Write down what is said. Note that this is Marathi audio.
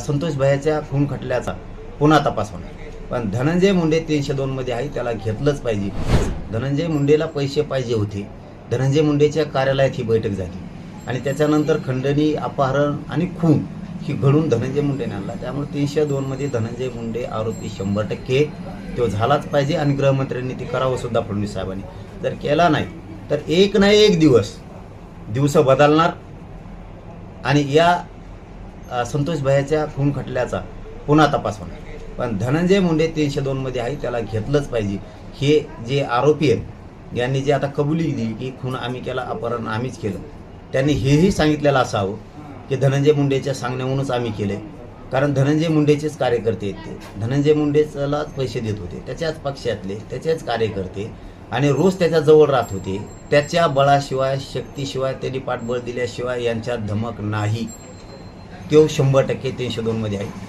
संतोष भैयाच्या खून खटल्याचा पुन्हा तपास होणार. पण धनंजय मुंडे 302 मध्ये आहे, त्याला घेतलंच पाहिजे. धनंजय मुंडेला पैसे पाहिजे होते. धनंजय मुंडेच्या कार्यालयात ही बैठक झाली आणि त्याच्यानंतर खंडणी, अपहरण आणि खून ही घडून धनंजय मुंडेने आणला. त्यामुळे 302 मध्ये धनंजय मुंडे आरोपी 100% तो झालाच पाहिजे आणि गृहमंत्र्यांनी ती करावं सुद्धा फडणवीस साहेबांनी. जर केला नाही तर एक ना एक दिवस बदलणार आणि या संतोष भैयाच्या खून खटल्याचा पुन्हा तपास होणार. पण धनंजय मुंडे 302 मध्ये आहे, त्याला घेतलंच पाहिजे. हे जे आरोपी आहेत यांनी जे आता कबुली दिली की खून आम्ही केला, अपहरण आम्हीच केलं, त्यांनी हेही सांगितलेलं असावं की धनंजय मुंडेच्या सांगण्यावरूनच आम्ही केले. कारण धनंजय मुंडेचेच कार्यकर्ते आहेत ते. धनंजय मुंडेलाच पैसे देत होते, त्याच्याच पक्षातले, त्याचेच कार्यकर्ते आणि रोज त्याच्या जवळ राहत होते. त्याच्या बळाशिवाय, शक्तीशिवाय, त्यांनी पाठबळ दिल्याशिवाय यांच्यात धमक नाही. तो 100% 302 मध्ये आहे.